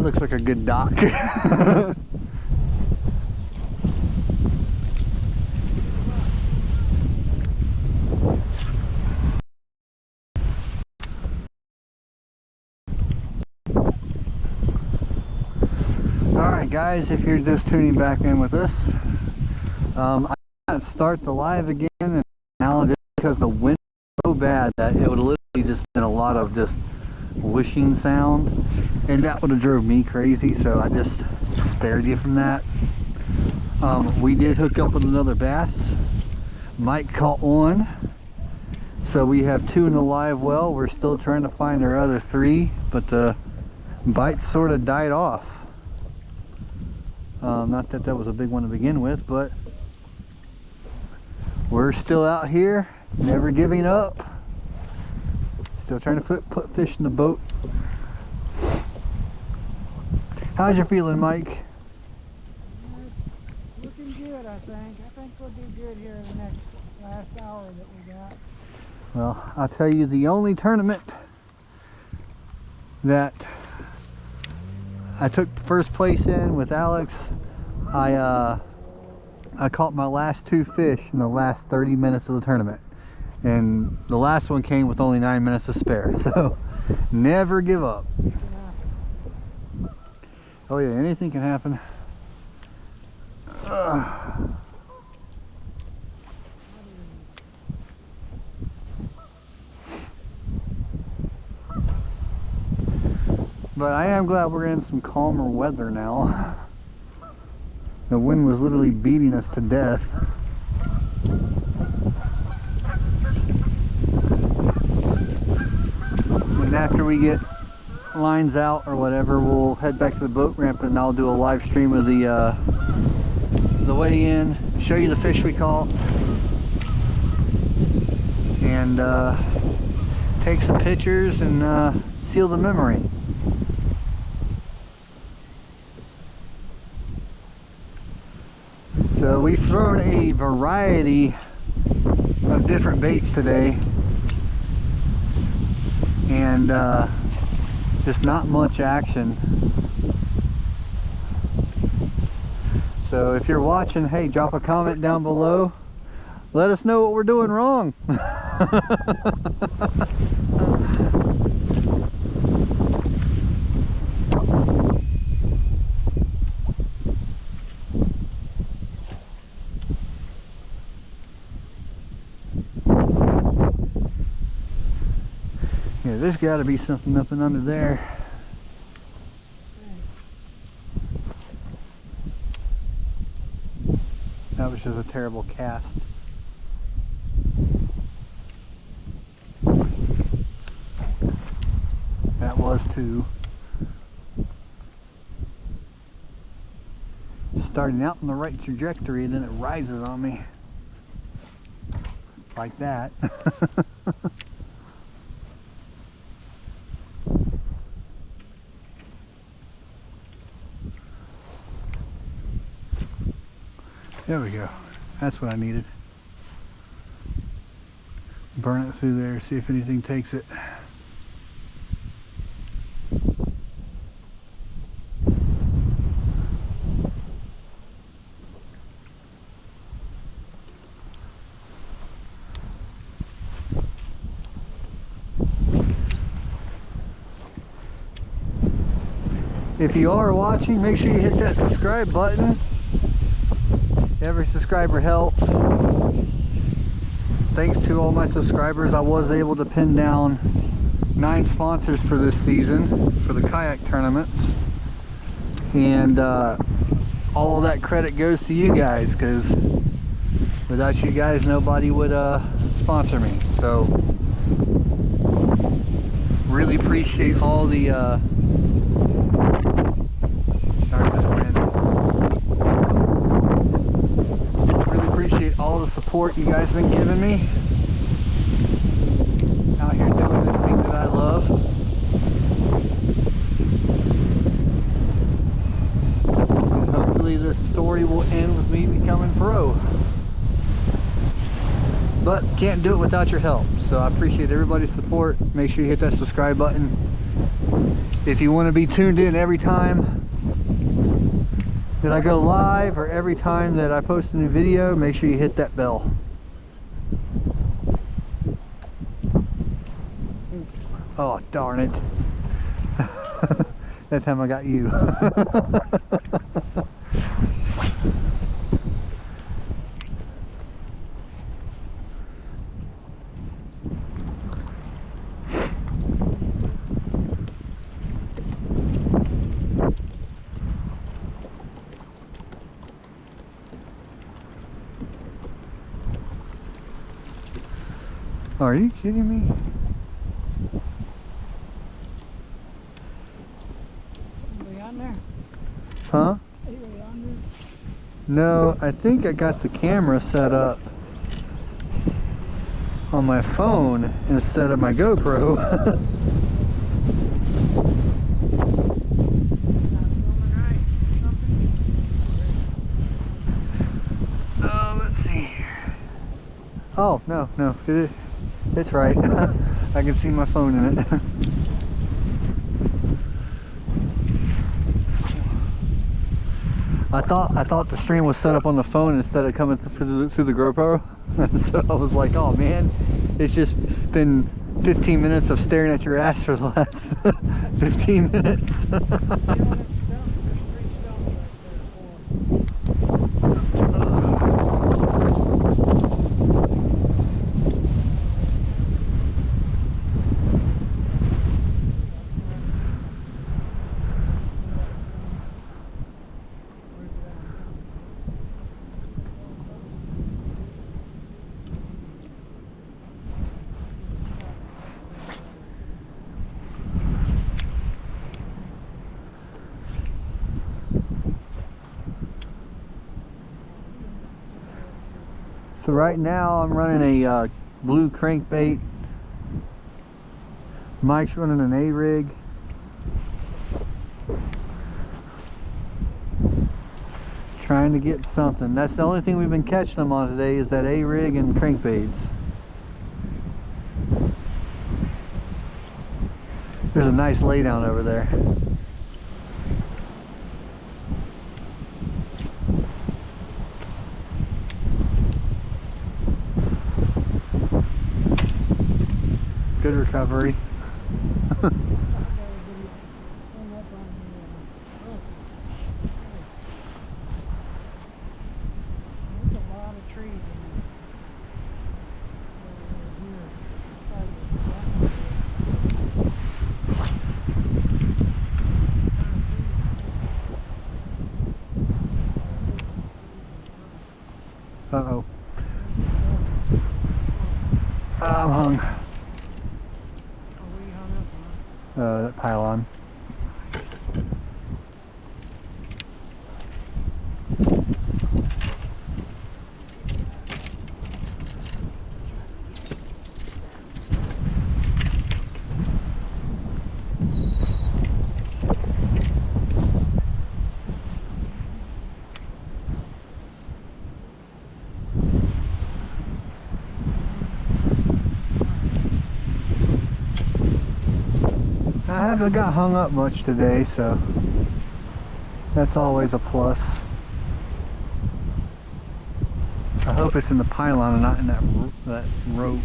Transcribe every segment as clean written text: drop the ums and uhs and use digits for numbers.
looks like a good dock. Alright guys, if you're just tuning back in with us, I can't start the live again, and now just because the wind is so bad that it would have literally just been a lot of just whooshing sound, and that would have drove me crazy, so I just spared you from that. We did hook up with another bass. Mike caught one, so we have 2 in the live well. We're still trying to find our other 3, but the bite sort of died off. Not that that was a big one to begin with, but we're still out here, never giving up. Still trying to put fish in the boat. How's you feeling, Mike? It's looking good, I think. I think we'll do good here in the next last hour that we got. Well, I'll tell you, the only tournament that I took first place in with Alex, I caught my last 2 fish in the last 30 minutes of the tournament, and the last one came with only 9 minutes to spare. So never give up. Yeah. Oh yeah, anything can happen. But I am glad we're in some calmer weather now. The wind was literally beating us to death. And after we get lines out or whatever, we'll head back to the boat ramp, and I'll do a live stream of the way in, show you the fish we caught, and take some pictures and seal the memory. So we've thrown a variety of different baits today, and just not much action. So if you're watching, hey, drop a comment down below. Let us know what we're doing wrong. Yeah, there's got to be something up and under there. That was just a terrible cast. That was too. Starting out in the right trajectory, then it rises on me. Like that. There we go. That's what I needed. Burn it through there, see if anything takes it. If you are watching, make sure you hit that subscribe button. Every subscriber helps. Thanks to all my subscribers, I was able to pin down 9 sponsors for this season for the kayak tournaments, and all of that credit goes to you guys, because without you guys nobody would sponsor me. So really appreciate all the sorry, this wind. Appreciate all the support you guys have been giving me out here doing this thing that I love. And hopefully this story will end with me becoming pro, but can't do it without your help. So I appreciate everybody's support. Make sure you hit that subscribe button, If you want to be tuned in every time that I go live or every time that I post a new video, make sure you hit that bell. Oh, darn it. That time I got you. Are you kidding me? Are we on there? Huh? Are we on there? No, I think I got the camera set up on my phone instead of my GoPro. Not filming right. Something? Let's see here. Oh, no, it's right. I can see my phone in it. I thought the stream was set up on the phone instead of coming through the GoPro. So I was like, oh man, it's just been 15 minutes of staring at your ass for the last 15 minutes. You know what it stumps? There's 3 stumps right there. 4. So right now I'm running a blue crankbait. Mike's running an A-rig. Trying to get something. That's the only thing we've been catching them on today is that A-rig and crankbaits. There's a nice laydown over there. Good recovery. There's a lot of trees in this. Uh-oh. I'm hung. That pylon. I haven't got hung up much today, so that's always a plus. I hope it's in the pylon and not in that rope.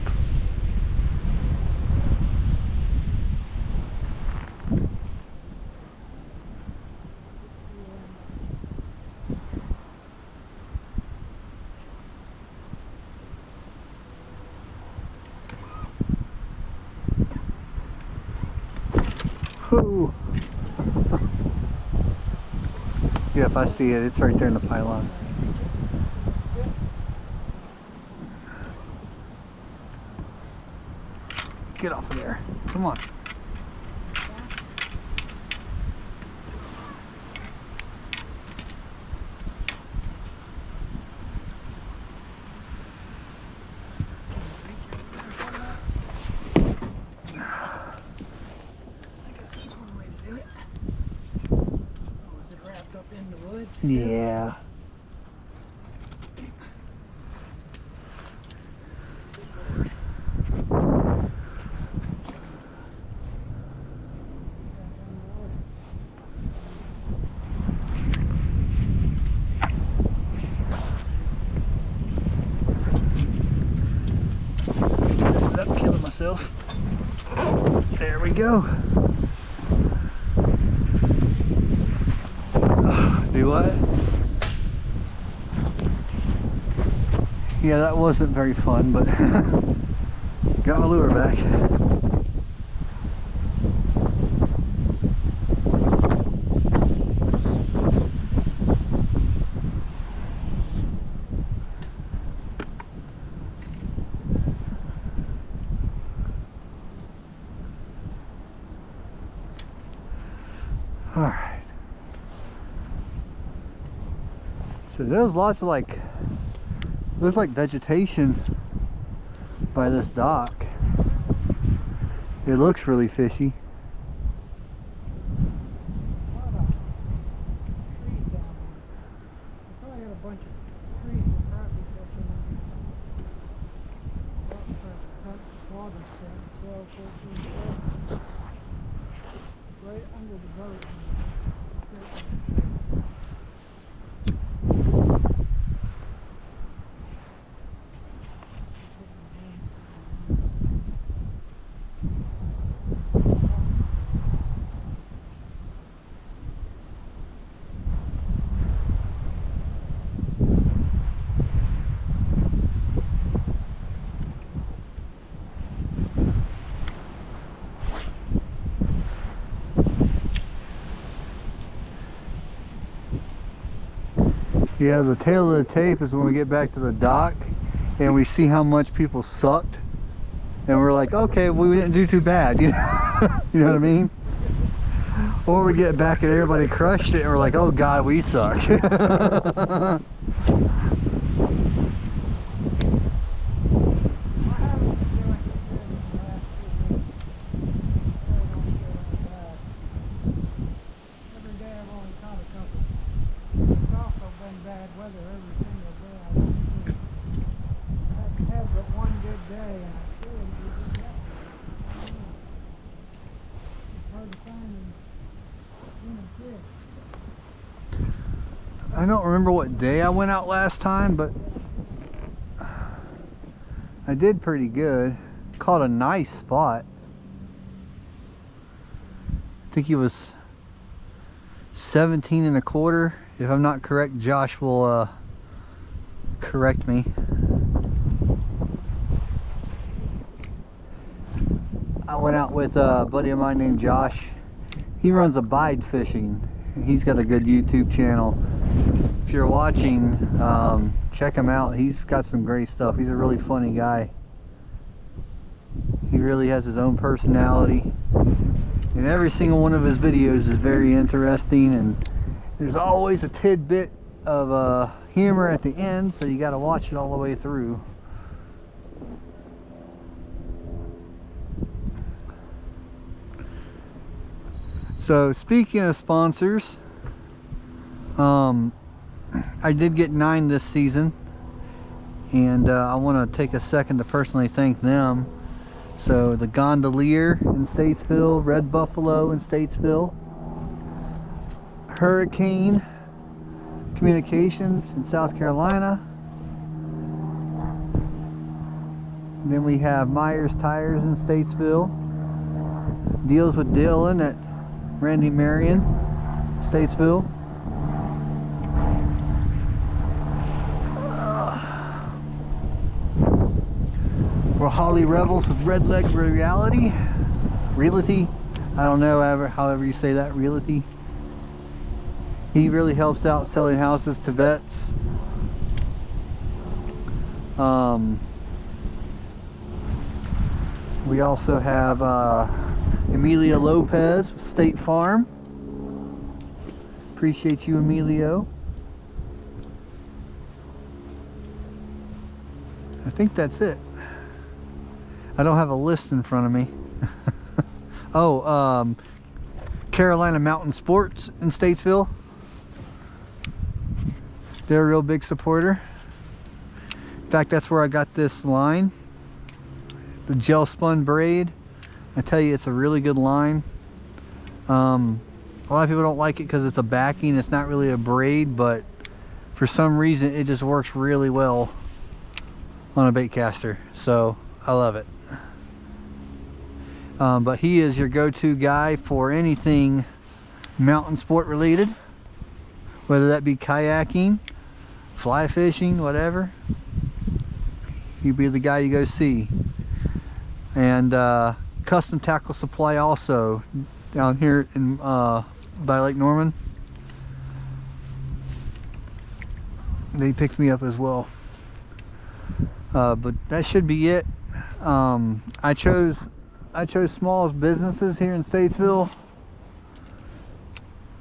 Whoo! Yeah, if I see it, it's right there in the pylon. Get off of there. Come on. Yeah. I'm killing myself. There we go. Do what? Yeah, that wasn't very fun, but got my lure back. All right. So there's lots of there's like vegetation by this dock. It looks really fishy. A lot of trees down there. I probably had a bunch of trees that probably fishing in water set 12, 14 foot. Right under the boat. Yeah, the tail of the tape is when we get back to the dock and we see how much people sucked, and we're like, okay, well, we didn't do too bad, you know, you know what I mean? Or we get back and everybody crushed it and we're like, oh god, we suck. Bad weather every single day. I haven't had but one good day, and I still didn't do that. It's hard to find even fish. I don't remember what day I went out last time, but I did pretty good. Caught a nice spot. I think he was 17 1/4. If I'm not correct, Josh will correct me. I went out with a buddy of mine named Josh. He runs Abide Fishing. He's got a good YouTube channel. If you're watching, check him out. He's got some great stuff. He's a really funny guy. He really has his own personality. And every single one of his videos is very interesting, and there's always a tidbit of humor at the end, so you got to watch it all the way through. So speaking of sponsors, I did get 9 this season, and I want to take a second to personally thank them. So the Gondolier in Statesville, Red Buffalo in Statesville, Hurricane Communications in South Carolina. And then we have Myers Tires in Statesville. Deals with Dylan at Randy Marion, Statesville. We're Holly Rebels with Red Leg Realty. I don't know, however you say that, Realty. He really helps out selling houses to vets. We also have Emilio Lopez with State Farm. Appreciate you, Emilio. I think that's it. I don't have a list in front of me. Oh, Carolina Mountain Sports in Statesville. They're a real big supporter. In fact, that's where I got this line, the gel spun braid. I tell you, it's a really good line. A lot of people don't like it because it's a backing. It's not really a braid, but for some reason it just works really well on a bait caster. So I love it. But he is your go-to guy for anything mountain sport related, whether that be kayaking, fly fishing, whatever. He'd be the guy you go see. And Custom Tackle Supply also down here in by Lake Norman. They picked me up as well. But that should be it. I chose small businesses here in Statesville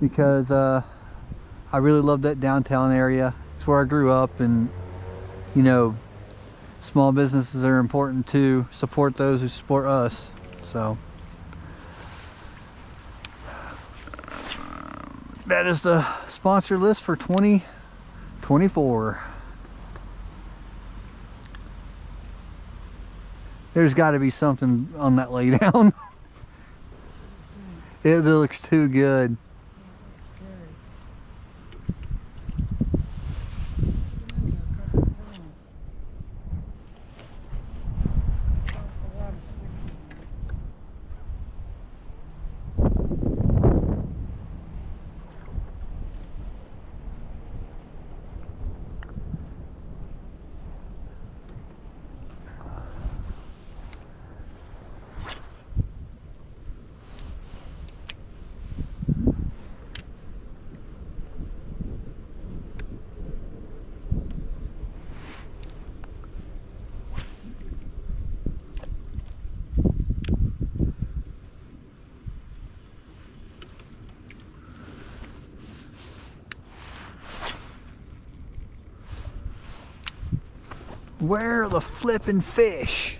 because I really love that downtown area. It's where I grew up, and you know, small businesses are important to support those who support us. So that is the sponsor list for 2024. There's got to be something on that laydown. It looks too good. Where are the flippin' fish?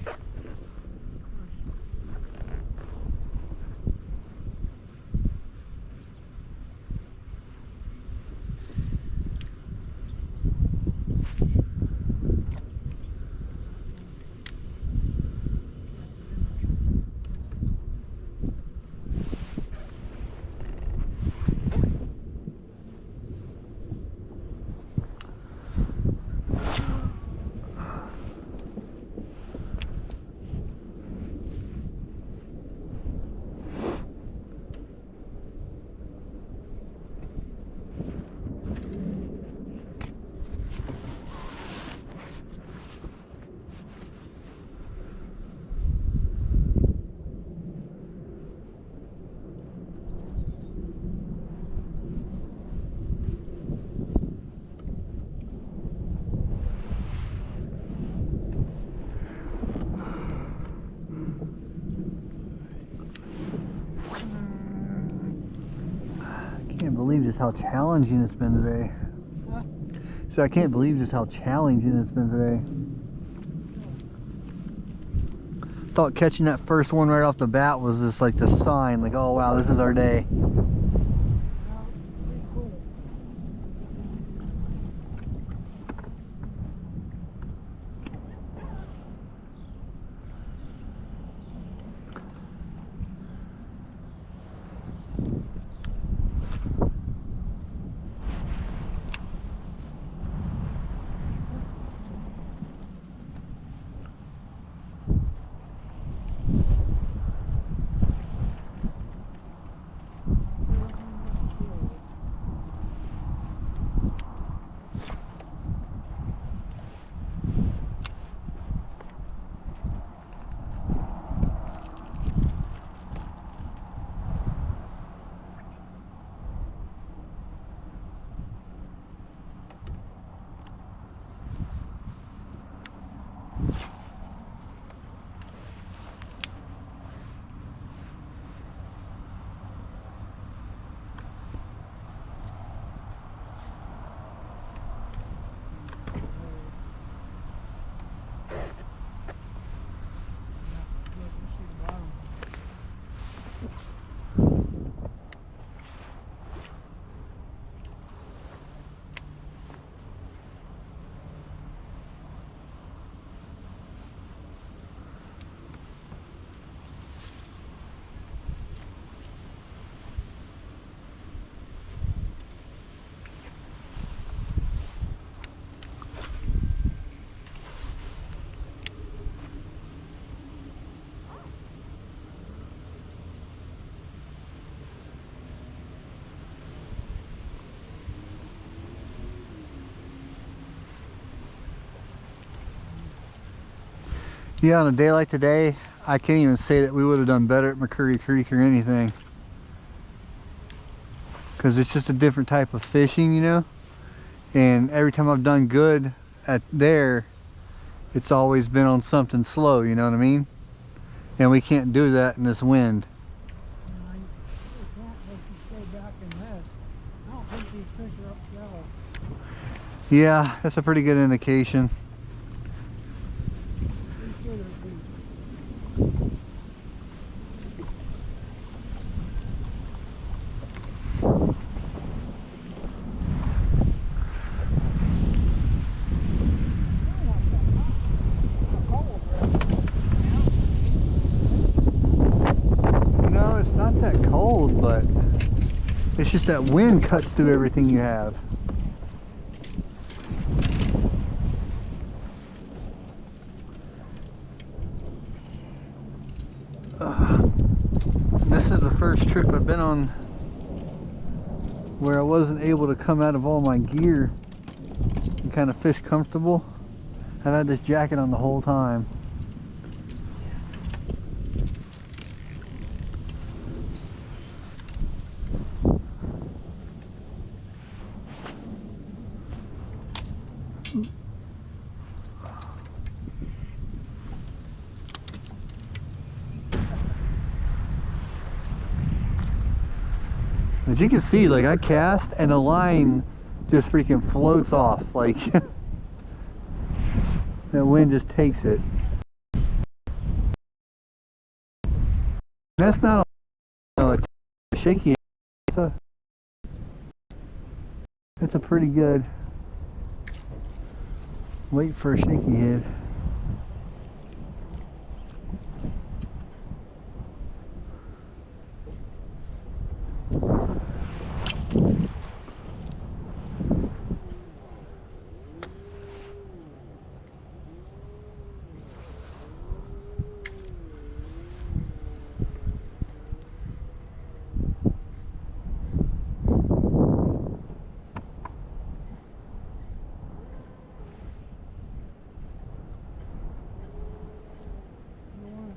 I can't believe just how challenging it's been today. Huh? So I can't believe just how challenging it's been today. Thought catching that first one right off the bat was just like the sign, like, oh wow, this is our day. Well, pretty cool. Yeah, on a day like today, I can't even say that we would have done better at McCurry Creek or anything. Because it's just a different type of fishing, you know? And every time I've done good at there, it's always been on something slow, you know what I mean? And we can't do that in this wind. You can't let you stay back in this. I don't think these fish are up shallow. Yeah, that's a pretty good indication. Pretty sure they're deep. No, it's not that cold, but it's just that wind cuts through everything you have. This is the first trip I've been on where I wasn't able to come out of all my gear and kind of fish comfortable. I've had this jacket on the whole time. As you can see, like I cast and the line just freaking floats off, like that wind just takes it. That's not a shaky, it's a pretty good wait for a shaky head.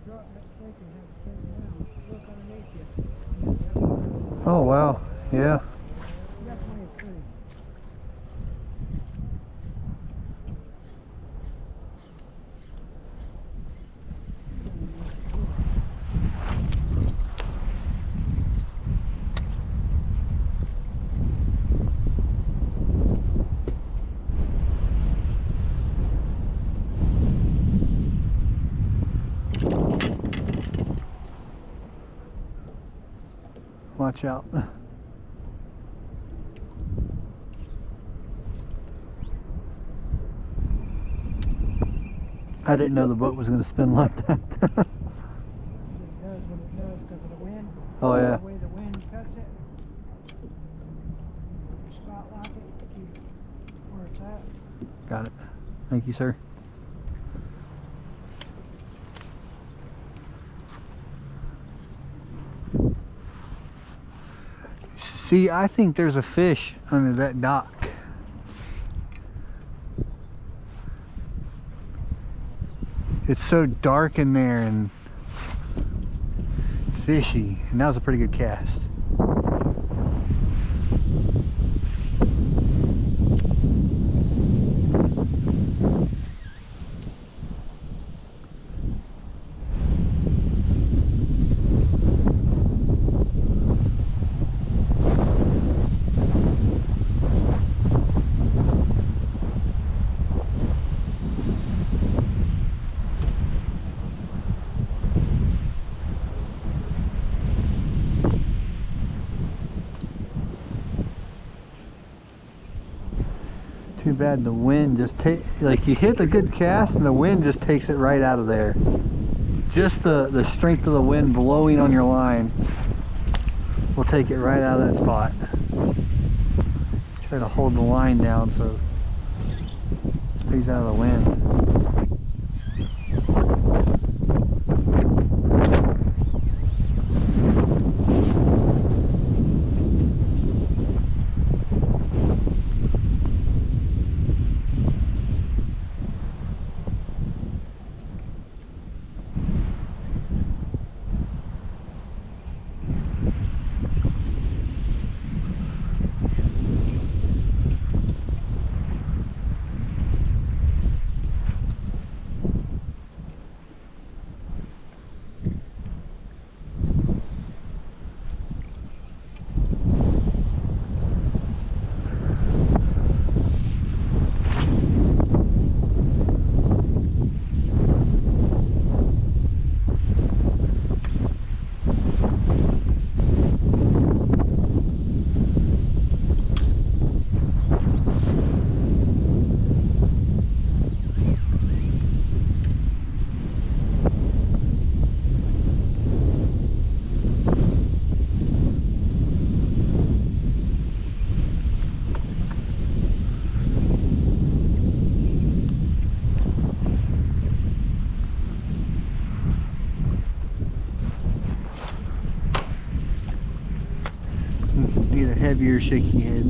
Drop that stake and have it take down. Look underneath you. Oh wow, yeah. Definitely a tree. Watch out. I didn't know the boat was going to spin like that. It does what it does because of the wind. Oh yeah. The way the wind cuts it. You spot lock it, keep where it's at. Got it. Thank you, sir. See, I think there's a fish under that dock. It's so dark in there and fishy, and that was a pretty good cast. Too bad the wind just like you hit a good cast and the wind just takes it right out of there. Just the strength of the wind blowing on your line will take it right out of that spot. Try to hold the line down so it stays out of the wind. heavier shaky head.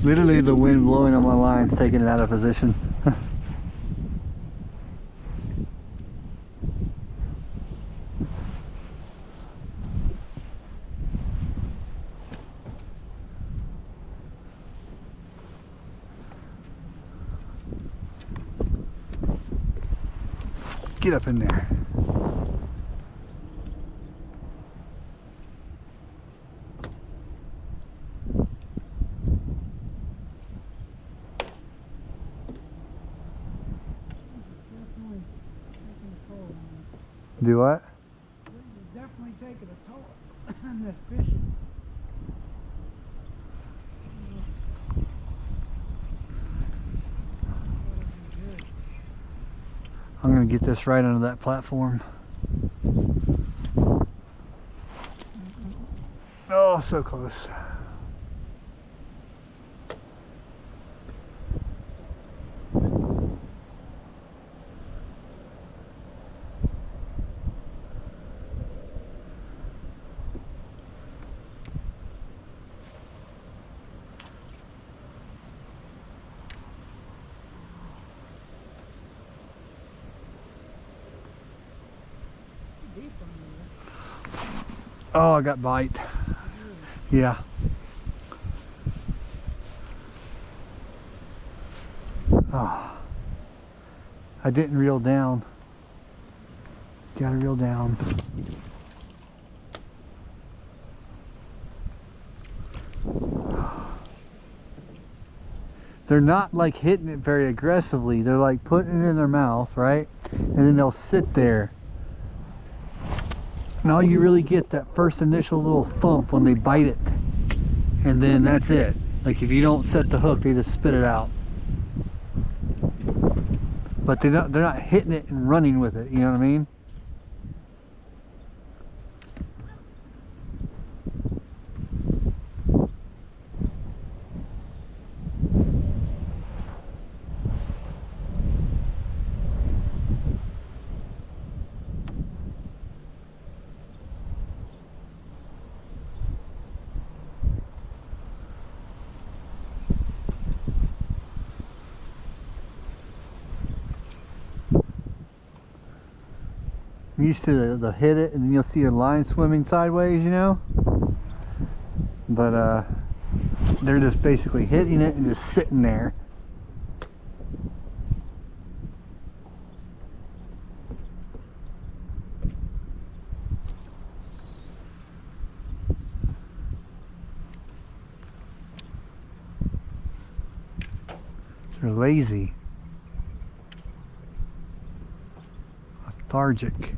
Literally the wind blowing on my lines, taking it out of position. Get up in there. Definitely taking a toll on me. Do what? It's definitely taking a toll on this fishing. I'm gonna get this right under that platform. Oh, so close. Deep under there. Oh, I got bite. Yeah. Oh, I didn't reel down. Gotta reel down. They're not like hitting it very aggressively. They're like putting it in their mouth, right? And then they'll sit there. And all you really get that first initial little thump when they bite it. And then that's it. Like if you don't set the hook, they just spit it out. But they're not hitting it and running with it, you know what I mean? I'm used to the hit it and then you'll see your line swimming sideways, you know? But they're just basically hitting it and just sitting there. They're lazy. Lethargic.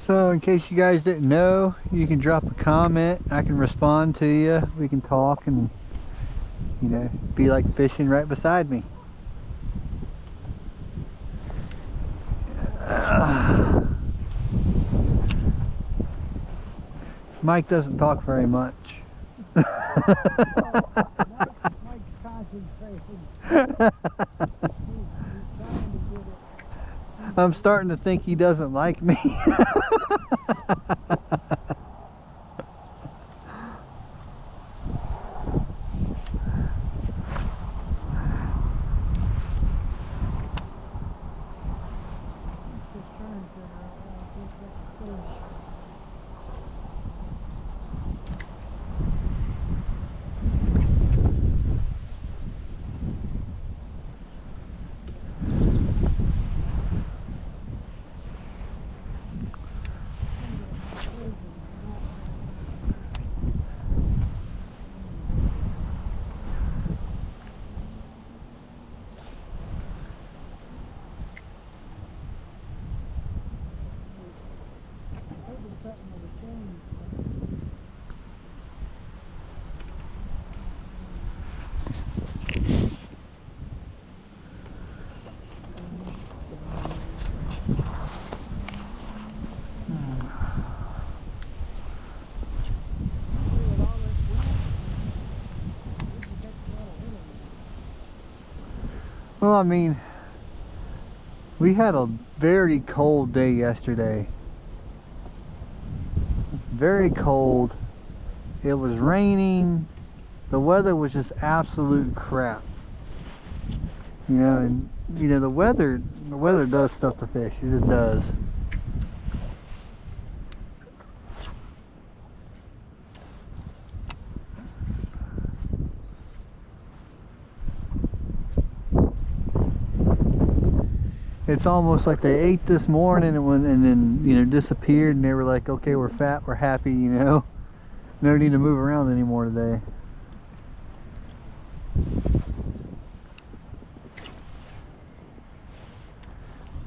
So in case you guys didn't know, you can drop a comment. I can respond to you. We can talk and, you know, be like fishing right beside me. Mike doesn't talk very much. Mike's concentrating. He's trying to get it. I'm starting to think he doesn't like me. Just trying to figure out how to get that fish. Something with a chain. Well, I mean, we had a very cold day yesterday. Very cold. It was raining. The weather was just absolute crap. You know, and you know the weather does stuff to fish. It just does. It's almost like they ate this morning and then, you know, disappeared, and they were like, okay, we're fat, we're happy, you know. No need to move around anymore today.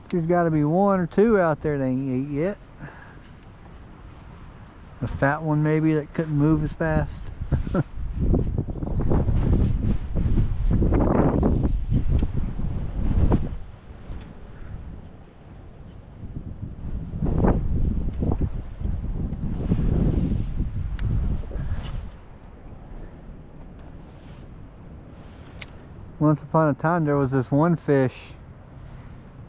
There's got to be one or two out there they ain't ate yet. A fat one maybe that couldn't move as fast. Once upon a time there was this one fish,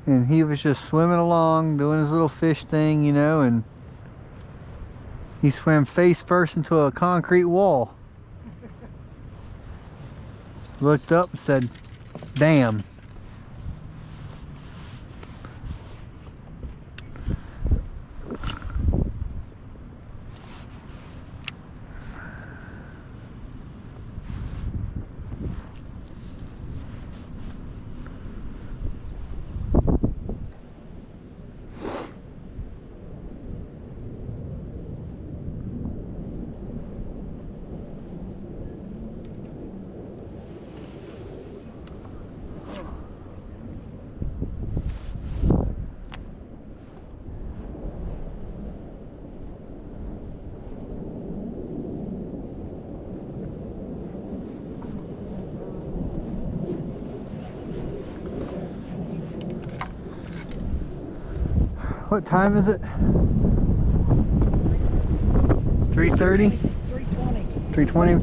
and he was just swimming along doing his little fish thing, you know, and he swam face first into a concrete wall. Looked up and said, damn. What time is it? 3:30? 320. 3:20?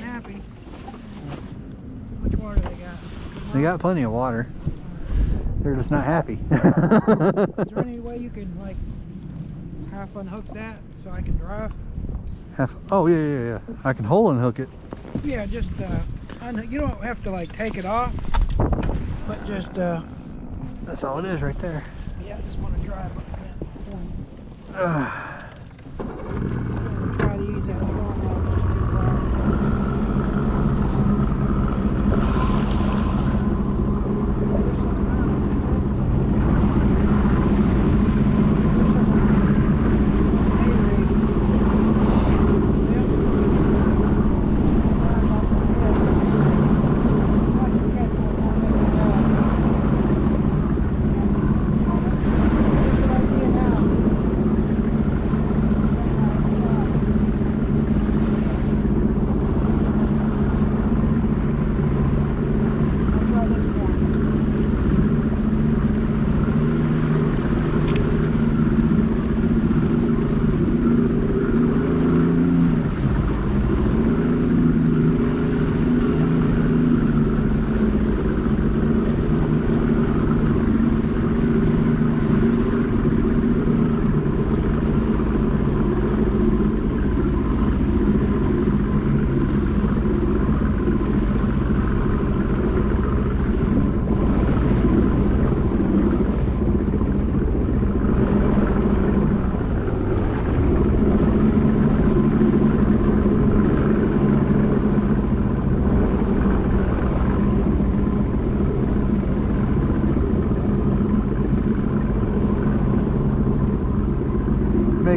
Happy. Which water they got? They got plenty of water. They're just not happy. Is there any way you can like half unhook that so I can drive? Oh yeah. I can hole and hook it. Yeah, just you don't have to like take it off, but just That's all it is right there. yeah, I just want to drive up that point. Try to use that phone off just too far.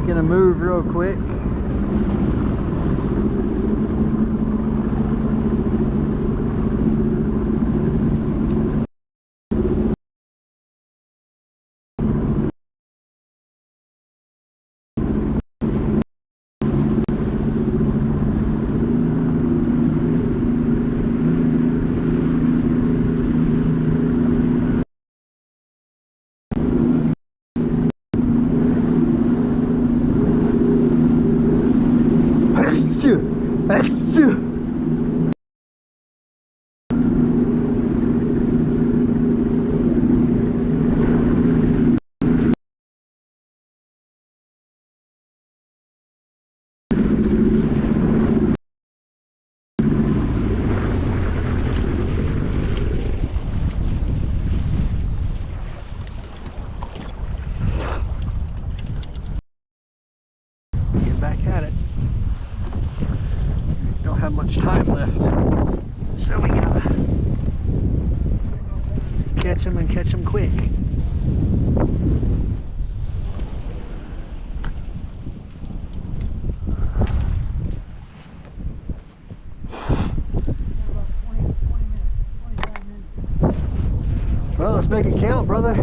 making a move real quick. Get back at it. Don't have much time left, so we gotta catch them and catch them quick. Well, let's make it count, brother.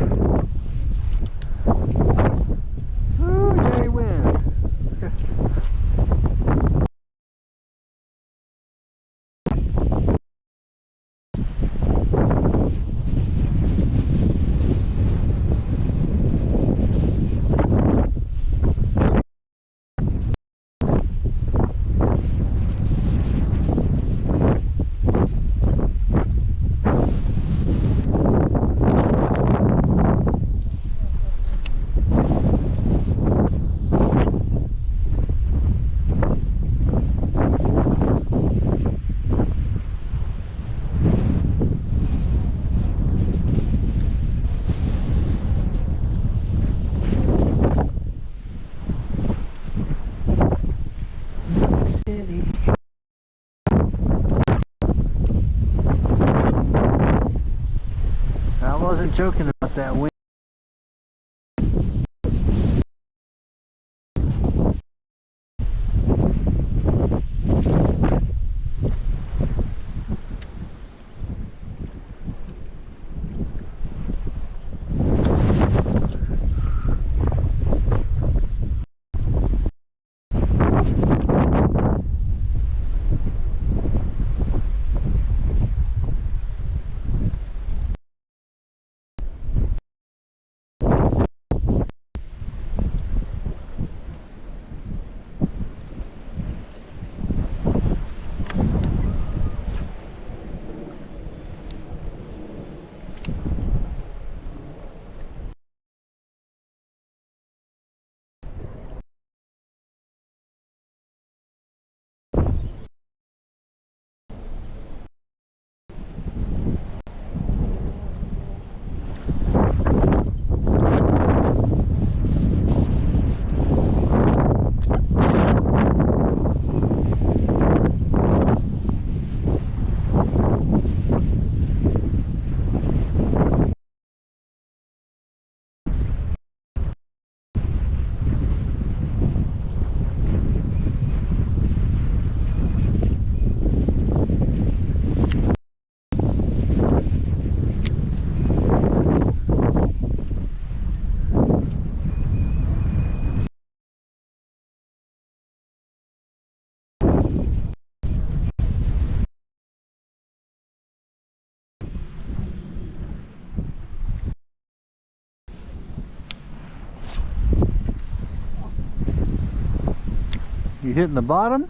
Ooh, yay, win. I wasn't joking about that wind. You hitting the bottom?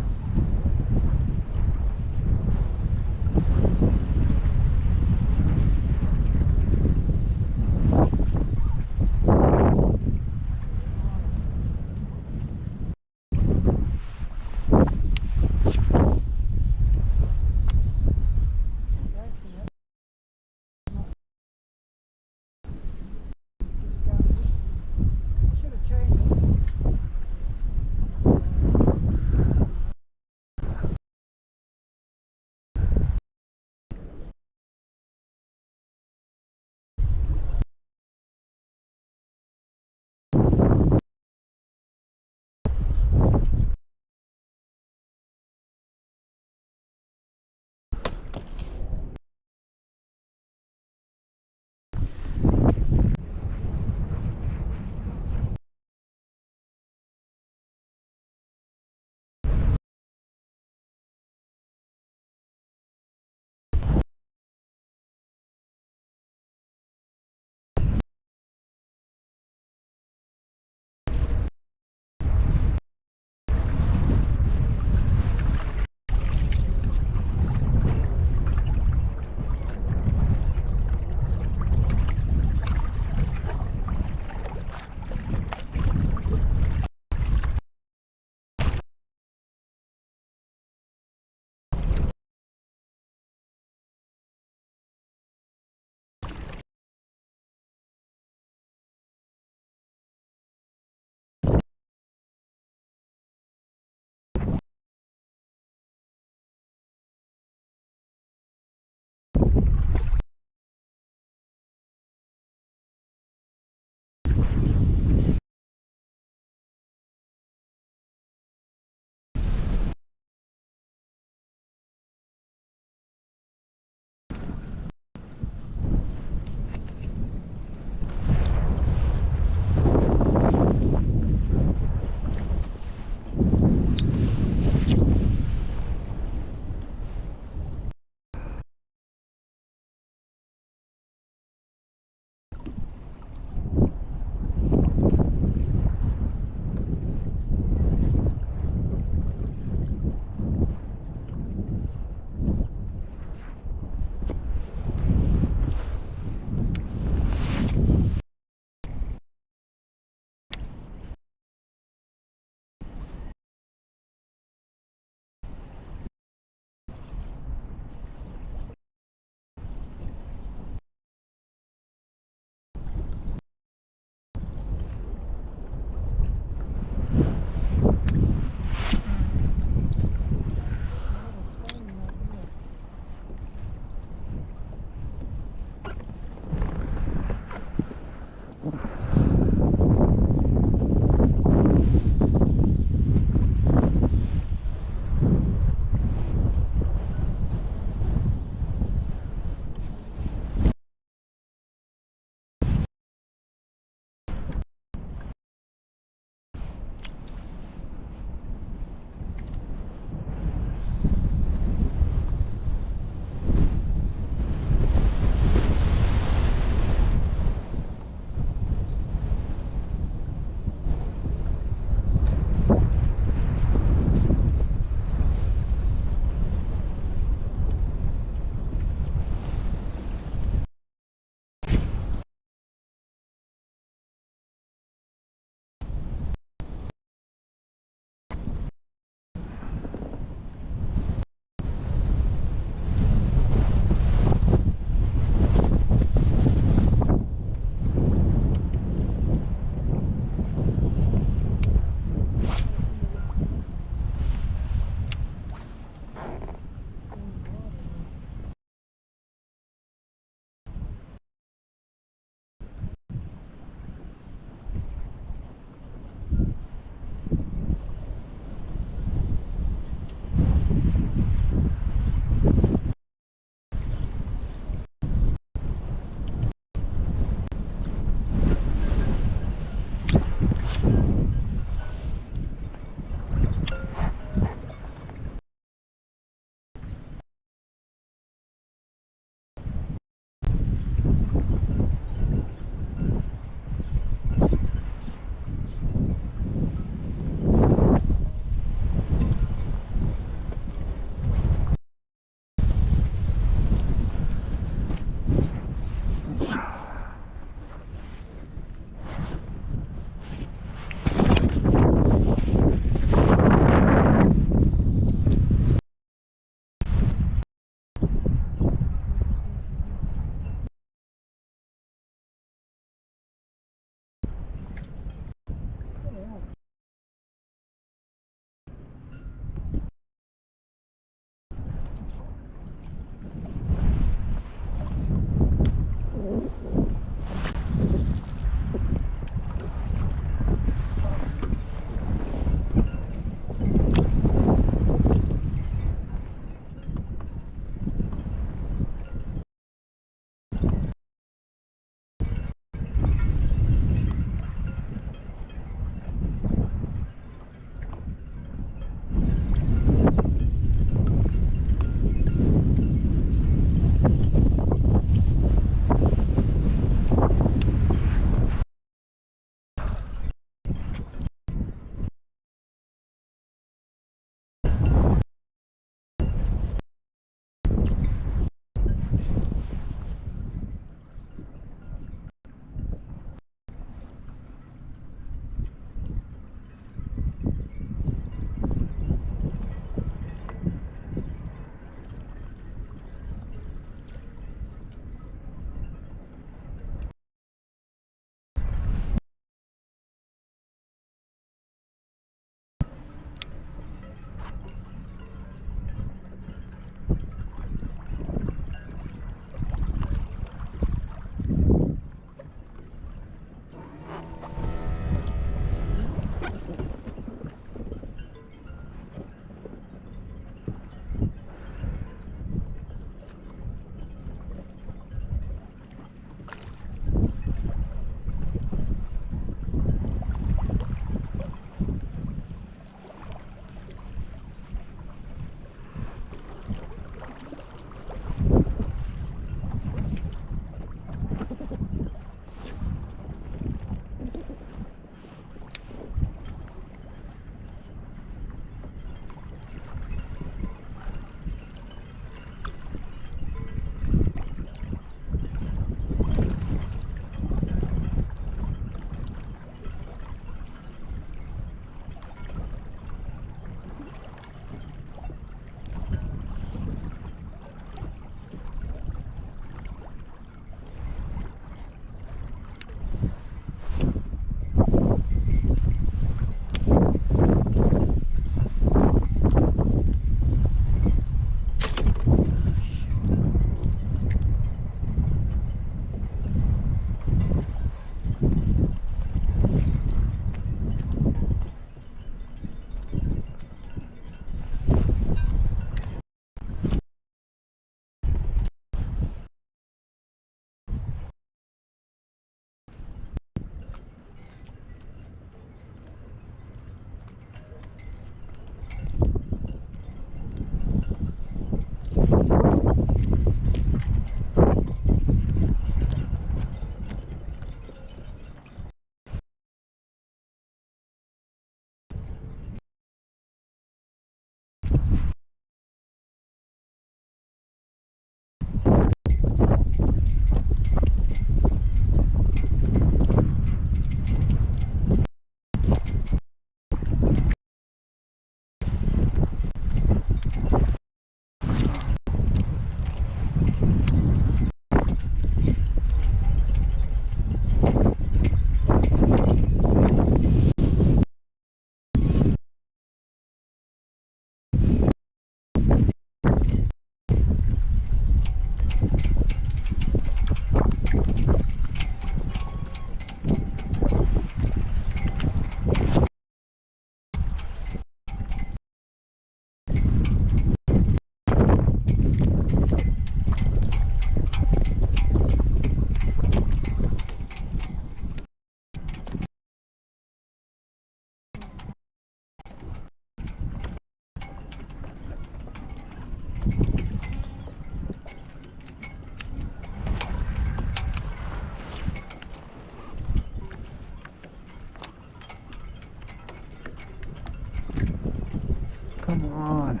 Come on.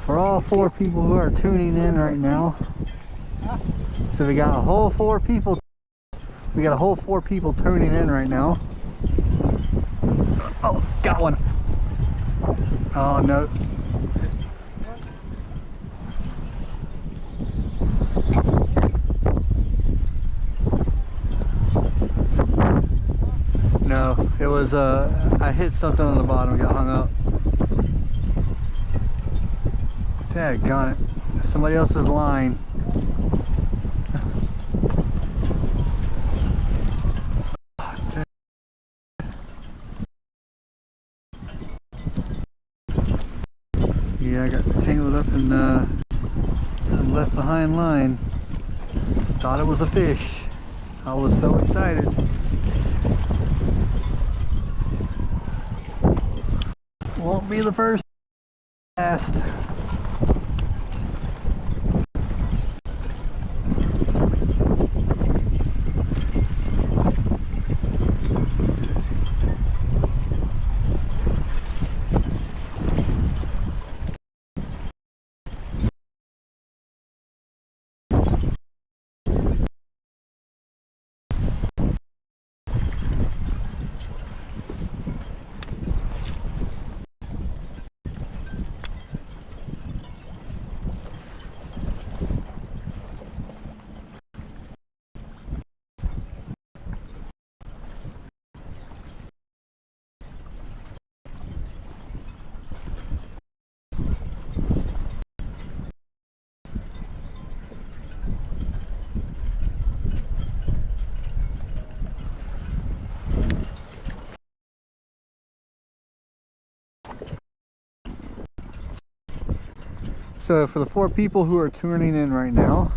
For all 4 people who are tuning in right now, so we got a whole 4 people. We got a whole 4 people tuning in right now. Oh, got one. Oh no. No, it was I hit something on the bottom, got hung up. Daggone it. Somebody else's line. Yeah, I got tangled up in some left behind line. Thought it was a fish. I was so excited. Won't be the first. Last. So for the 4 people who are tuning in right now,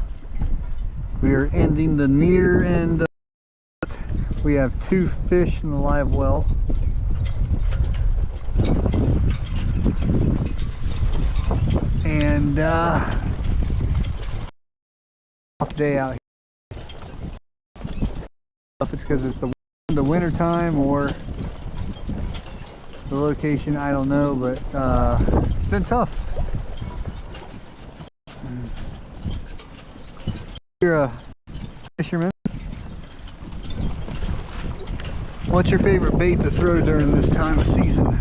we are ending the near end. We have 2 fish in the live well. And off day out here. If it's because it's the winter time or the location, I don't know, but it's been tough. You're a fisherman. What's your favorite bait to throw during this time of season?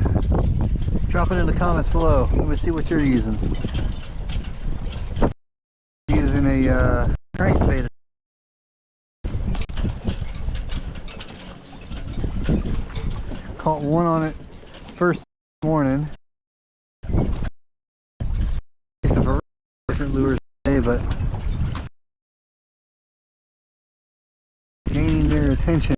Drop it in the comments below. Let me see what you're using. Using a crankbait. Caught one on it first morning. Used a variety of different lures today, but gaining their attention.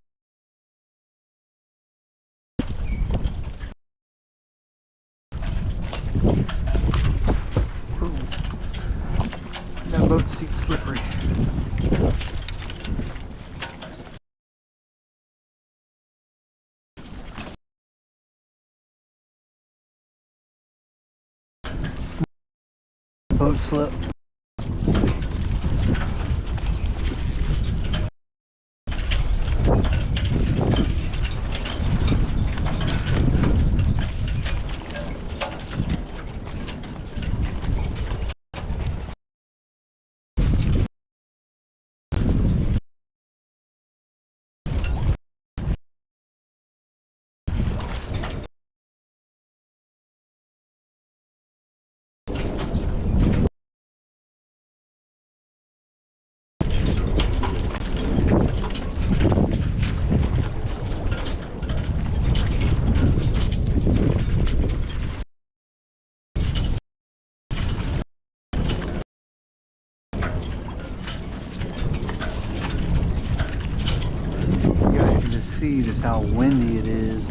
boat seat slippery. Boat slip. See just how windy it is.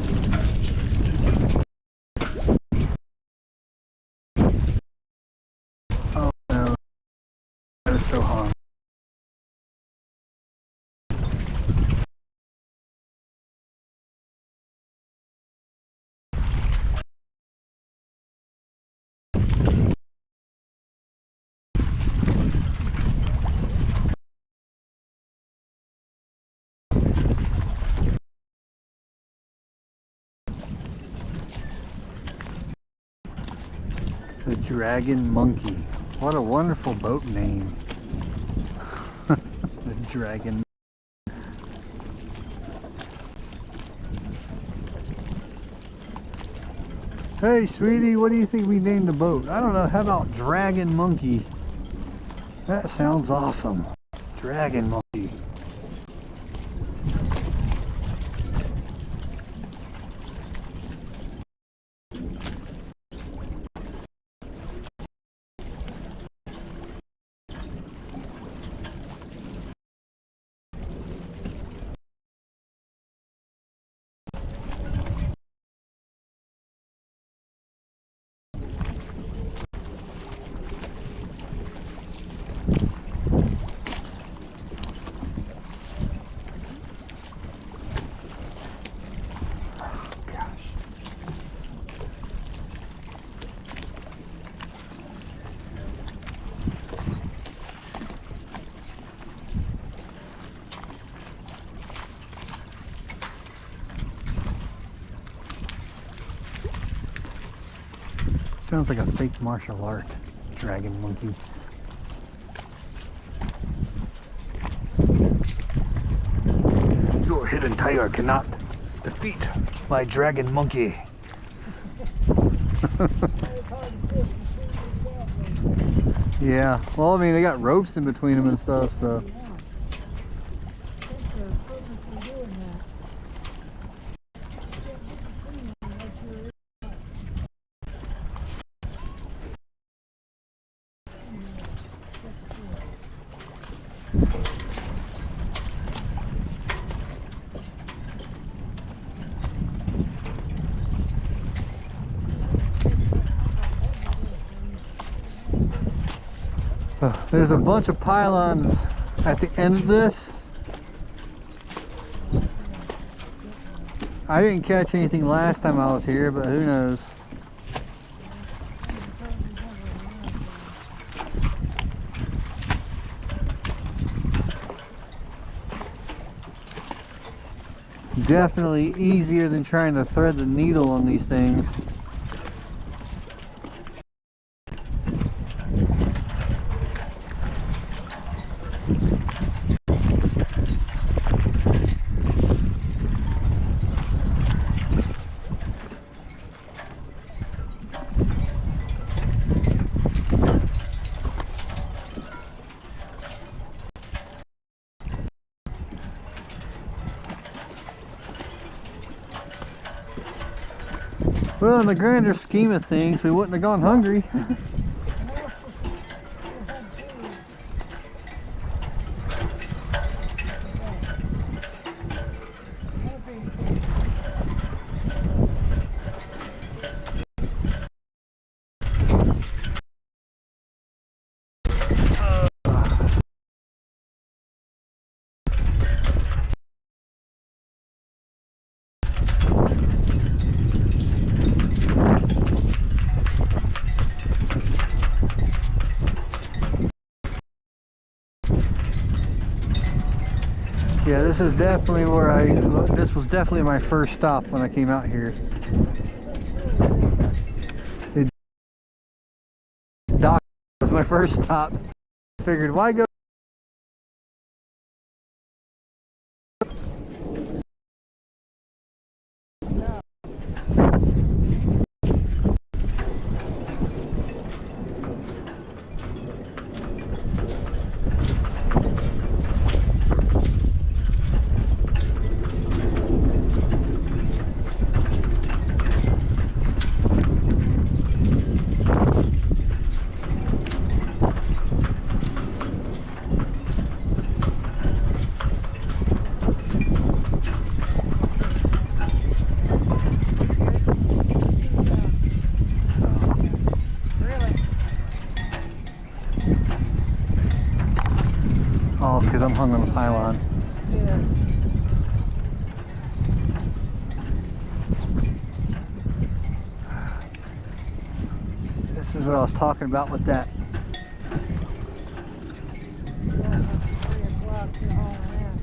Oh no, that is so hot. The Dragon Monkey. What a wonderful boat name. The Dragon. Hey sweetie, what do you think we named the boat? I don't know, how about Dragon Monkey? That sounds awesome. Dragon Monkey. Sounds like a fake martial art. Dragon Monkey. Your hidden tiger cannot defeat my Dragon Monkey. Yeah, well, I mean, they got ropes in between them and stuff, so. There's a bunch of pylons at the end of this. I didn't catch anything last time I was here, but who knows. Definitely easier than trying to thread the needle on these things. Well, in the grander scheme of things, we wouldn't have gone hungry. Yeah, this is definitely where this was definitely my first stop when I came out here. Dock was my first stop. Figured, why go? Oh, because I'm hung on the pylon. Yeah. This is what I was talking about with that. 3 o'clock, you're hauling ass.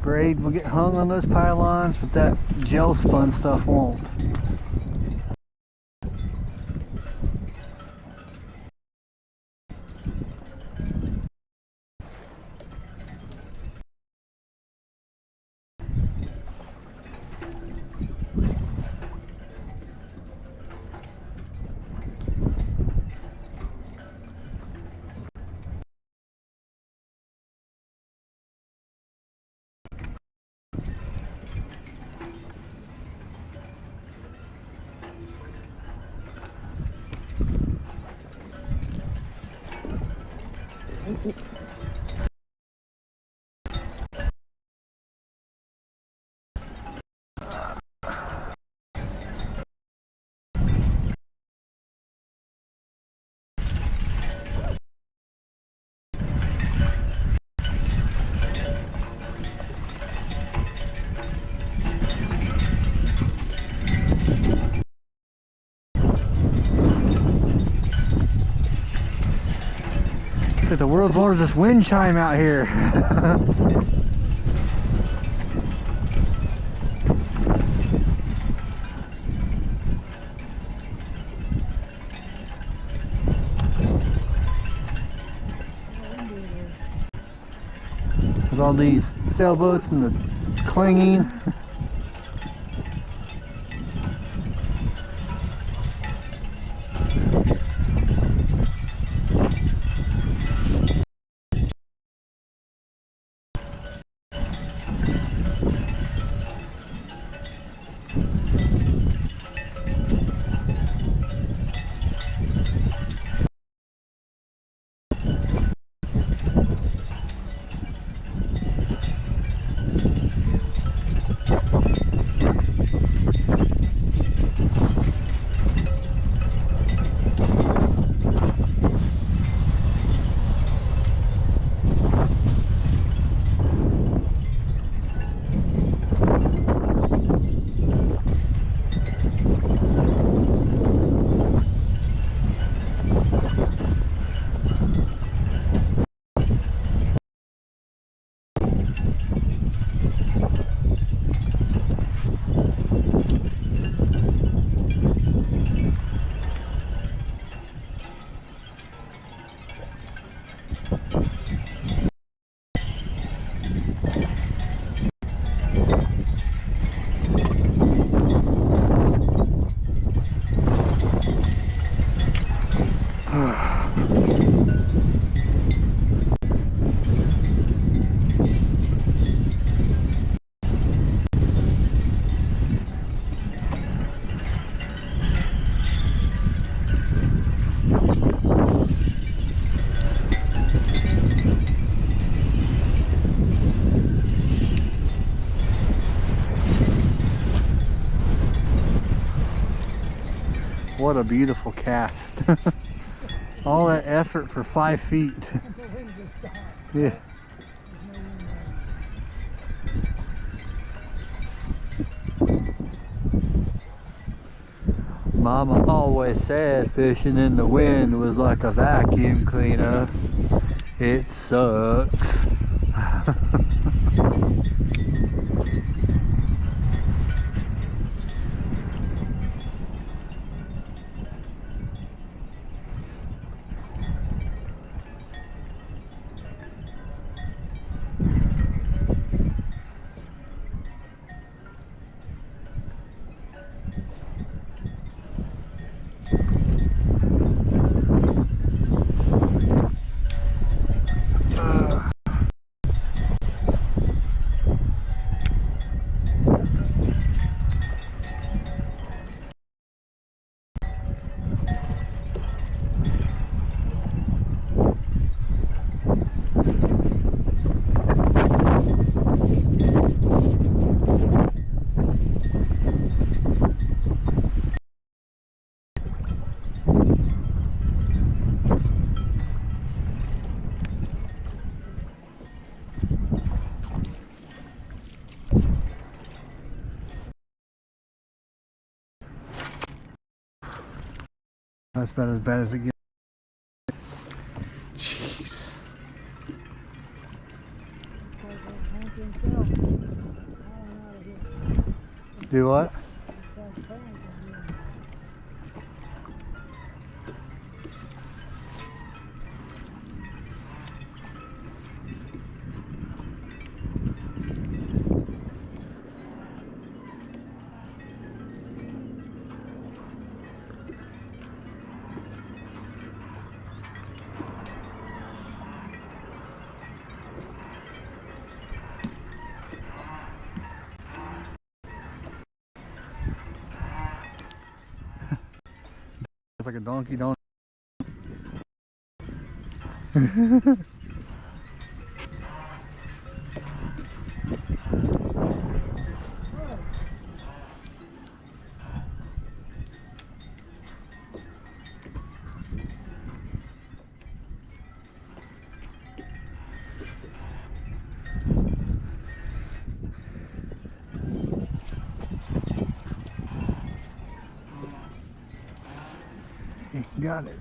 Braid will get hung on those pylons, but that gel spun stuff won't. It's like the world's largest wind chime out here. With all these sailboats and the clanging. What a beautiful cast. All that effort for 5 feet. The wind just stopped. Yeah. There's no wind right. Mama always said fishing in the wind was like a vacuum cleaner. It sucks. That's about as bad as it gets. Jeez. Do what? It's like a donkey, don't got it.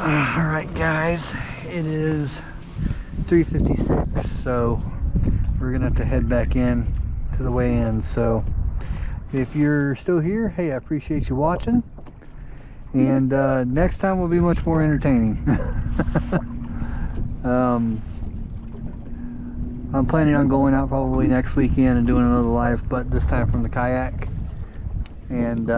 Alright guys, it is 3:56, so we're gonna have to head back in to the weigh-in. So if you're still here, hey, I appreciate you watching, and next time will be much more entertaining. I'm planning on going out probably next weekend and doing another live, but this time from the kayak, and